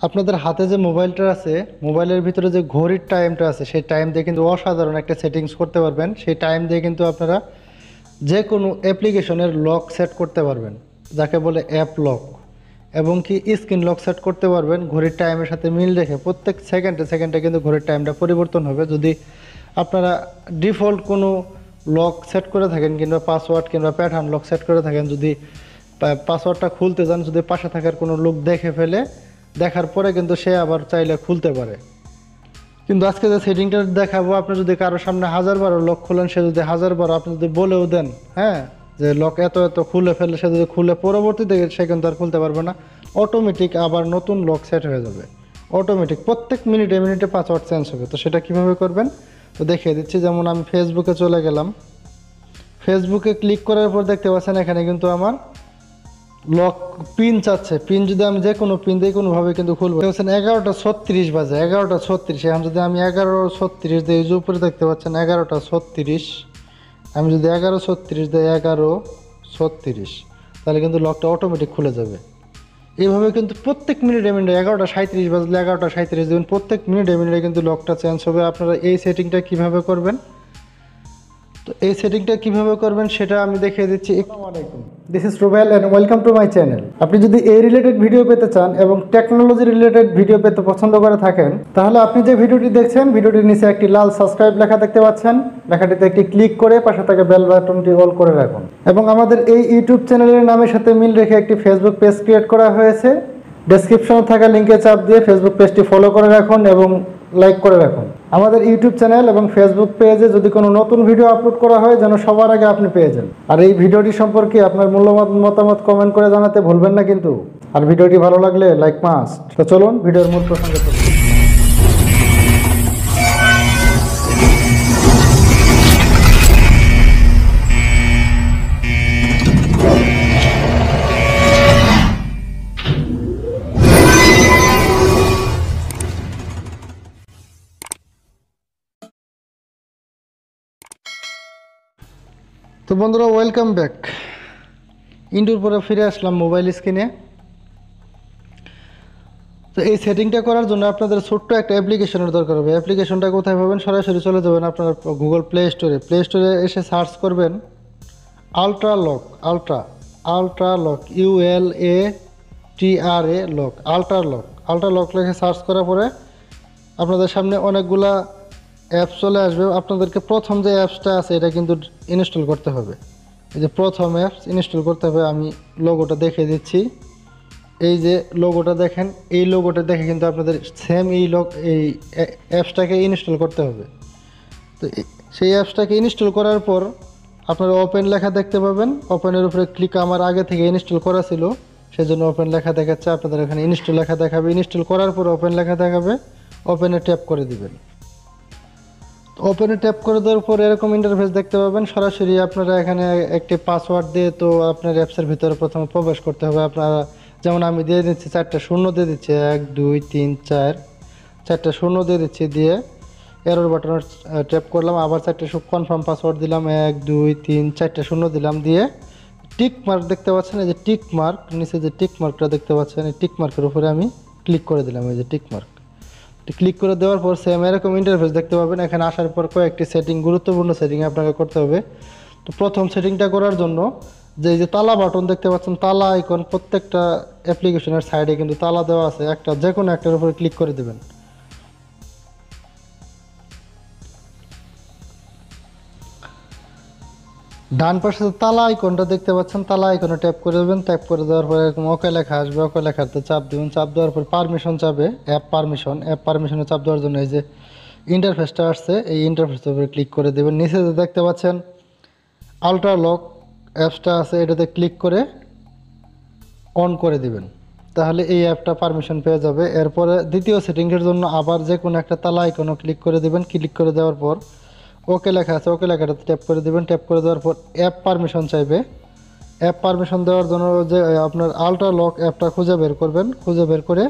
আপনাদের হাতে যে মোবাইলটা আছে, মোবাইলের ভিতরে যে ঘড়ির টাইমটা আছে, সেই টাইম দিয়ে কিন্তু অসাধারণ একটা সেটিংস করতে পারবেন। সেই টাইম দিয়ে কিন্তু আপনারা যে কোনো অ্যাপ্লিকেশনের লক সেট করতে পারবেন, যাকে বলে অ্যাপ লক, এবং কি স্ক্রিন লক সেট করতে পারবেন ঘড়ির টাইমের সাথে মিল রেখে। প্রত্যেক সেকেন্ডে সেকেন্ডে কিন্তু ঘড়ির টাইমটা পরিবর্তন হবে। যদি আপনারা ডিফল্ট কোনো লক সেট করে থাকেন কিংবা পাসওয়ার্ড কিংবা প্যাটার্ন লক সেট করে থাকেন, যদি পাসওয়ার্ডটা খুলতে যান, যদি পাশে থাকার কোনো লোক দেখে ফেলে, দেখার পরে কিন্তু সে আবার চাইলে খুলতে পারে। কিন্তু আজকে যে সেটিংটা দেখাবো, আপনি যদি কারোর সামনে 1000 বার লক খোলেন, সে যদি 1000 বার আপনি যদি বলেও দেন হ্যাঁ যে লক এত এত খুলে ফেলে, সে যদি খুলে পরবর্তীতে সে কিন্তু আর খুলতে পারবে না। অটোমেটিক আবার নতুন লক সেট হয়ে যাবে। অটোমেটিক প্রত্যেক মিনিটে মিনিটে পাসওয়ার্ড চেঞ্জ হবে। তো সেটা কীভাবে করবেন তো দেখিয়ে দিচ্ছি। যেমন আমি ফেসবুকে চলে গেলাম, ফেসবুকে ক্লিক করার পর দেখতে পাচ্ছেন এখানে কিন্তু আমার লক পিন চাচ্ছে। পিন যদি আমি যে কোনো পিন দিয়ে কোনোভাবে কিন্তু খুলবো। দেখছেন 11:36 বাজে, 11:36। এখন যদি আমি 11:36 দিয়ে যে উপরে দেখতে পাচ্ছেন 11:36, আমি যদি 11:36 দিয়ে 11:36, তাহলে কিন্তু লকটা অটোমেটিক খুলে যাবে। এইভাবে কিন্তু প্রত্যেক মিনিটে মিনিটে 11:37 বাজলে 11:37 দেবেন, প্রত্যেক মিনিটে মিনিটে কিন্তু লকটা চেঞ্জ হবে। আপনারা এই সেটিংটা কীভাবে করবেন, তো এই সেটিংটা কিভাবে করবেন সেটা আমি দেখিয়ে দিচ্ছি। আসসালামু আলাইকুম, this is Rubel and welcome to my channel. আপনি যদি এই রিলেটেড ভিডিও পেতে চান এবং টেকনোলজি রিলেটেড ভিডিও পেতে পছন্দ করে থাকেন, তাহলে আপনি যে ভিডিওটি দেখছেন, ভিডিওটির নিচে একটি লাল সাবস্ক্রাইব লেখা দেখতে পাচ্ছেন। লেখাটিতে একটি ক্লিক করে পাশে থাকা বেল বাটনটি অল করে রাখুন। এবং আমাদের এই ইউটিউব চ্যানেলের নামের সাথে মিল রেখে একটি ফেসবুক পেজ ক্রিয়েট করা হয়েছে। ডেসক্রিপশনে থাকা লিঙ্কে চাপ দিয়ে ফেসবুক পেজটি ফলো করে রাখুন এবং লাইক করে রাখুন। আমাদের ইউটিউব চ্যানেল এবং ফেসবুক পেজে যদি কোনো নতুন ভিডিও আপলোড করা হয়, যেন সবার আগে আপনি পেয়ে যান। আর এই ভিডিওটি সম্পর্কে আপনার মূল্যবান মতামত কমেন্ট করে জানাতে ভুলবেন না কিন্তু। আর ভিডিওটি ভালো লাগলে লাইক মাস্ট। তো চলুন ভিডিওর মূল প্রসঙ্গে চলুন। তো বন্ধুরা, ওয়েলকাম ব্যাক। ইন্টুর পরে ফিরে আসলাম মোবাইল স্ক্রিনে। তো এই সেটিংটা করার জন্য আপনাদের ছোট্ট একটা অ্যাপ্লিকেশনের দরকার হবে। অ্যাপ্লিকেশনটা কোথায় পাবেন? সরাসরি চলে যাবেন আপনার গুগল প্লে স্টোরে। প্লে স্টোরে এসে সার্চ করবেন ultra lock, ultra lock, ULATRA lock, ultra lock লিখে সার্চ করার পরে আপনাদের সামনে অনেকগুলা অ্যাপস চলে আসবে। আপনাদেরকে প্রথম যে অ্যাপসটা আছে এটা কিন্তু ইনস্টল করতে হবে। এই যে প্রথম অ্যাপস ইনস্টল করতে হবে। আমি লোগোটা দেখিয়ে দিচ্ছি। এই যে লোগোটা দেখেন, এই লোগোটা দেখে কিন্তু আপনাদের সেম এই অ্যাপসটাকে ইনস্টল করতে হবে। তো সেই অ্যাপসটাকে ইনস্টল করার পর আপনারা ওপেন লেখা দেখতে পাবেন। ওপেনের উপরে ক্লিক, আমার আগে থেকে ইনস্টল করা ছিল সেজন্য ওপেন লেখা দেখাচ্ছে। আপনাদের এখানে ইনস্টল লেখা দেখাবে। ইনস্টল করার পর ওপেন লেখা দেখাবে, ওপেনে ট্যাপ করে দিবেন। ওপেনে ট্যাপ করে দেওয়ার পর এরকম ইন্টারফেস দেখতে পাবেন। সরাসরি আপনারা এখানে একটি পাসওয়ার্ড দিয়ে তো আপনার অ্যাপসের ভিতরে প্রথমে প্রবেশ করতে হবে। আপনারা যেমন আমি দিয়ে দিচ্ছি 4টা শূন্য দিয়ে দিচ্ছি, 1 2 3 4, 4টা শূন্য দিয়ে দিচ্ছি। দিয়ে এরর বাটনে ট্যাপ করলাম, আবার 4টা কনফার্ম পাসওয়ার্ড দিলাম, 1 2 3 4টা শূন্য দিলাম। দিয়ে টিক মার্ক দেখতে পাচ্ছেন, এই যে টিক মার্ক, নিচে যে টিক মার্কটা দেখতে পাচ্ছেন, এই টিক মার্কের উপরে আমি ক্লিক করে দিলাম। এই যে টিক মার্ক ক্লিক করে দেওয়ার পর সেম এরকম ইন্টারফেস দেখতে পাবেন। এখানে আসার পর কয়েকটি সেটিং, গুরুত্বপূর্ণ সেটিং আপনাকে করতে হবে। তো প্রথম সেটিংটা করার জন্য এই যে তালা বাটন দেখতে পাচ্ছেন, তালা আইকন, প্রত্যেকটা অ্যাপ্লিকেশনের সাইডে কিন্তু তালা দেওয়া আছে। একটা যে কোনো একটার উপরে ক্লিক করে দেবেন। ডান পাশে তালা আইকনটা দেখতে পাচ্ছেন, তালা আইকনে ট্যাপ করে দেবেন। ট্যাপ করে দেওয়ার পরে এরকম ওকে লেখা আসবে। ওকে লেখাতে চাপ দেবেন। চাপ দেওয়ার পর পারমিশন চাবে, অ্যাপ পারমিশনে চাপ দেওয়ার জন্য এই যে ইন্টারফেসটা আসছে, এই ইন্টারফেসের উপরে ক্লিক করে দেবেন। নিচে যে দেখতে পাচ্ছেন আল্ট্রা লক অ্যাপসটা আছে, এটাতে ক্লিক করে অন করে দিবেন। তাহলে এই অ্যাপটা পারমিশন পেয়ে যাবে। এরপরে দ্বিতীয় সেটিংসের জন্য আবার যে কোনো একটা তালা আইকনও ক্লিক করে দেবেন। ক্লিক করে দেওয়ার পর ওকে লেখা আছে, ওকে লেখাটাতে ট্যাপ করে দেবেন। ট্যাপ করে দেওয়ার পর অ্যাপ পারমিশন চাইবে। অ্যাপ পারমিশন দেওয়ার জন্য যে আপনার আল্ট্রা লক অ্যাপটা খুঁজে বের করবেন। খুঁজে বের করে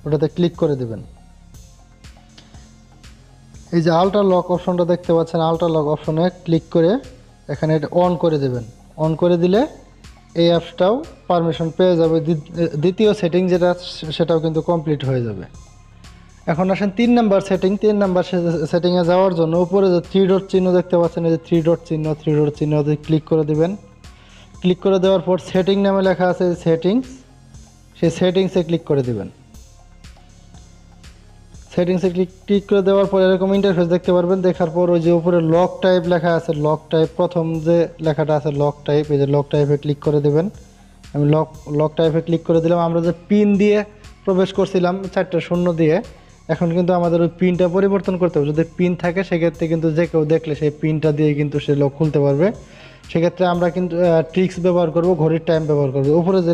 ওটাতে ক্লিক করে দেবেন। এই যে আল্ট্রা লক অপশনটা দেখতে পাচ্ছেন, আল্ট্রা লক অপশনে ক্লিক করে এখানে এটা অন করে দেবেন। অন করে দিলে এই অ্যাপসটাও পারমিশন পেয়ে যাবে। দ্বিতীয় সেটিং যেটা সেটাও কিন্তু কমপ্লিট হয়ে যাবে। এখন আসেন 3 নাম্বার সেটিং। 3 নাম্বার সেটিংয়ে যাওয়ার জন্য উপরে যে 3 ডট চিহ্ন দেখতে পাচ্ছেন, এই যে 3 ডট চিহ্ন ক্লিক করে দিবেন। ক্লিক করে দেওয়ার পর সেটিং নামে লেখা আছে সেটিংস, সেই সেটিংসে ক্লিক করে দিবেন। সেটিংসে ক্লিক করে দেওয়ার পর এরকম ইন্টারফেস দেখতে পারবেন। দেখার পর ওই যে উপরে লক টাইপ লেখা আছে, লক টাইপ প্রথম যে লেখাটা আছে লক টাইপ, এই যে লক টাইপে ক্লিক করে দেবেন। আমি লক টাইপে ক্লিক করে দিলাম। আমরা যে পিন দিয়ে প্রবেশ করছিলাম 4টা শূন্য দিয়ে, এখন কিন্তু আমাদের ওই পিনটা পরিবর্তন করতে হবে। যদি পিন থাকে সেক্ষেত্রে কিন্তু যে কেউ দেখলে সেই পিনটা দিয়ে কিন্তু সে লক খুলতে পারবে। সেক্ষেত্রে আমরা কিন্তু ট্রিক্স ব্যবহার করব, ঘড়ির টাইম ব্যবহার করব। উপরে যে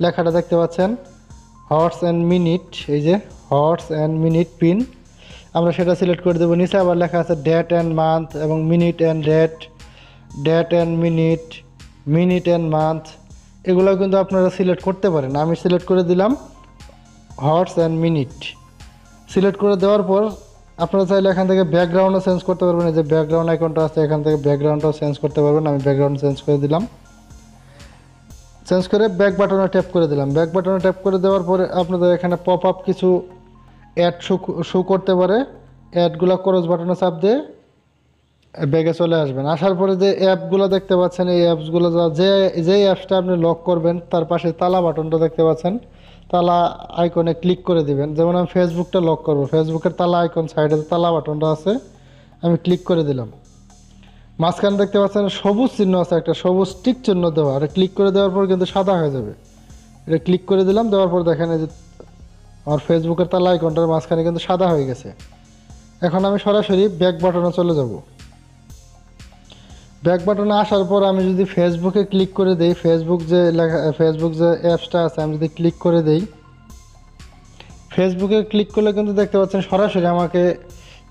লেখাটা দেখতে পাচ্ছেন হর্স অ্যান্ড মিনিট, এই যে হর্স অ্যান্ড মিনিট পিন, আমরা সেটা সিলেক্ট করে দেবো। নিচে আবার লেখা আছে ডেট অ্যান্ড মান্থ এবং minute and date, date and minute, minute and month, এগুলো কিন্তু আপনারা সিলেক্ট করতে পারেন। আমি সিলেক্ট করে দিলাম হর্স অ্যান্ড মিনিট। সিলেক্ট করে দেওয়ার পর আপনারা চাইলে এখান থেকে ব্যাকগ্রাউন্ডও চেঞ্জ করতে পারবেন। এই যে ব্যাকগ্রাউন্ড আইকনটা আছে, এখান থেকে ব্যাকগ্রাউন্ডটাও চেঞ্জ করতে পারবেন। আমি ব্যাকগ্রাউন্ড চেঞ্জ করে দিলাম। চেঞ্জ করে ব্যাক বাটনে ট্যাপ করে দিলাম। ব্যাক বাটনে ট্যাপ করে দেওয়ার পরে আপনাদের এখানে পপ আপ কিছু অ্যাড শো করতে পারে। অ্যাডগুলো ক্রস বাটনে চাপ দিয়ে ব্যাগে চলে আসবেন। আসার পরে যে অ্যাপগুলো দেখতে পাচ্ছেন, এই অ্যাপসগুলো যে অ্যাপসটা আপনি লক করবেন তার পাশে তালা বাটনটা দেখতে পাচ্ছেন, তালা আইকনে ক্লিক করে দিবেন। যেমন আমি ফেসবুকটা লক করব, ফেসবুকের তালা আইকন সাইডে তালা বাটনটা আছে, আমি ক্লিক করে দিলাম। মাঝখানে দেখতে পাচ্ছেন সবুজ চিহ্ন আছে, একটা সবুজ টিক চিহ্ন দেওয়া, এটা ক্লিক করে দেওয়ার পর কিন্তু সাদা হয়ে যাবে। এটা ক্লিক করে দিলাম, দেওয়ার পর দেখেন এই যে আমার ফেসবুকের তালা আইকনটার মাঝখানে কিন্তু সাদা হয়ে গেছে। এখন আমি সরাসরি ব্যাক বাটনে চলে যাব। ব্যাক বাটনে আসার পর আমি যদি ফেসবুকে ক্লিক করে দেই, ফেসবুক যে অ্যাপসটা আছে আমি যদি ক্লিক করে দেই, ফেসবুকে ক্লিক করলে কিন্তু দেখতে পাচ্ছেন সরাসরি আমাকে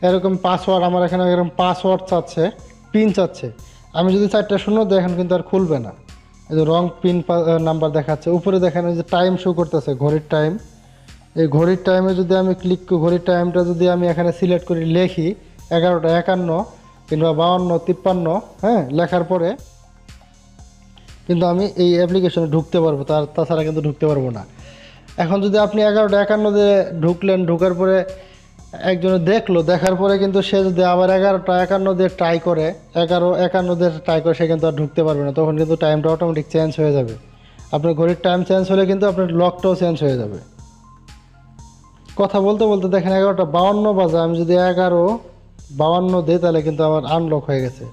এরকম পাসওয়ার্ড, আমার এখানে এরকম পাসওয়ার্ড চাচ্ছে, পিন চাচ্ছে। আমি যদি 4টা শূন্য দিই এখন কিন্তু আর খুলবে না, এই যে রং পিন নাম্বার দেখাচ্ছে। উপরে দেখেন এই যে টাইম শো করতেছে, ঘড়ির টাইম। এই ঘড়ির টাইমে যদি আমি ঘড়ির টাইমটা যদি আমি এখানে সিলেক্ট করি, লিখি 11টা 51 কিংবা 52 53, হ্যাঁ, লেখার পরে কিন্তু আমি এই অ্যাপ্লিকেশনে ঢুকতে পারবো, তাছাড়া কিন্তু ঢুকতে পারবো না। এখন যদি আপনি 11টা 51 দিয়ে ঢুকলেন, ঢোকার পরে একজনে দেখলো, দেখার পরে কিন্তু সে যদি আবার 11টা 51 দিয়ে ট্রাই করে, 11 51 দিয়ে ট্রাই করে, সে কিন্তু আর ঢুকতে পারবে না। তখন কিন্তু টাইমটা অটোমেটিক চেঞ্জ হয়ে যাবে। আপনার ঘড়ির টাইম চেঞ্জ হলে কিন্তু আপনার লকটাও চেঞ্জ হয়ে যাবে। কথা বলতে বলতে দেখেন 11টা 52 বাজে, আমি যদি 11:52 দিই তাহলে কিন্তু আমার আনলক হয়ে গেছে,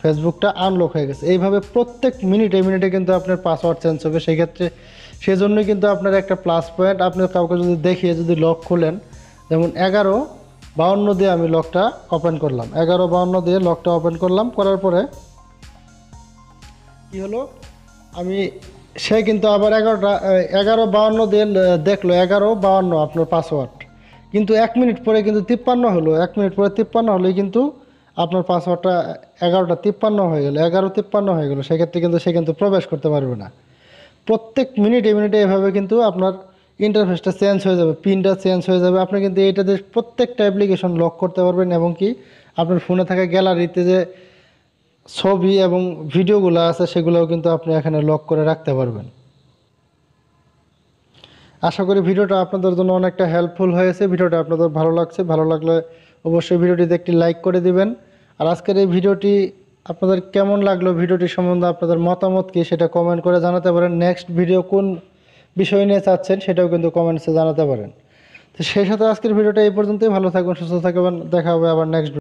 ফেসবুকটা আনলক হয়ে গেছে। এইভাবে প্রত্যেক মিনিটে মিনিটে কিন্তু আপনার পাসওয়ার্ড চেঞ্জ হবে। সেজন্যই কিন্তু আপনার একটা প্লাস পয়েন্ট, আপনি কাউকে যদি দেখিয়ে যদি লক খোলেন, যেমন 11:52 দিয়ে আমি লকটা ওপেন করলাম, 11:52 দিয়ে লকটা ওপেন করলাম, করার পরে কী হলো, সে কিন্তু আবার 11:52 দিয়ে দেখলো 11:52 আপনার পাসওয়ার্ড, কিন্তু 1 মিনিট পরে কিন্তু 53 হলো। 1 মিনিট পরে 53 হলেই কিন্তু আপনার পাসওয়ার্ডটা 11:53 হয়ে গেল, 11:53 হয়ে গেল। সেক্ষেত্রে কিন্তু সে কিন্তু প্রবেশ করতে পারবে না। প্রত্যেক মিনিটে মিনিটে এভাবে কিন্তু আপনার ইন্টারফেসটা চেঞ্জ হয়ে যাবে, পিনটা চেঞ্জ হয়ে যাবে। আপনি কিন্তু এইটাতে প্রত্যেকটা অ্যাপ্লিকেশন লক করতে পারবেন, এবং কি আপনার ফোনে থাকা গ্যালারিতে যে ছবি এবং ভিডিওগুলো আছে সেগুলোও কিন্তু আপনি এখানে লক করে রাখতে পারবেন। আশা করি ভিডিওটা আপনাদের জন্য অনেকটা হেল্পফুল হয়েছে। ভিডিওটা আপনাদের ভালো লাগছে, ভালো লাগলে অবশ্যই ভিডিওটিতে একটি লাইক করে দিবেন। আর আজকের এই ভিডিওটি আপনাদের কেমন লাগলো, ভিডিওটি সম্বন্ধে আপনাদের মতামত কি সেটা কমেন্ট করে জানাতে পারেন। নেক্সট ভিডিও কোন বিষয় নিয়ে চাচ্ছেন সেটাও কিন্তু কমেন্টসে জানাতে পারেন। তো সেই সাথে আজকের ভিডিওটা এই পর্যন্তই। ভালো থাকবেন, সুস্থ থাকবেন, দেখা হবে আবার নেক্সট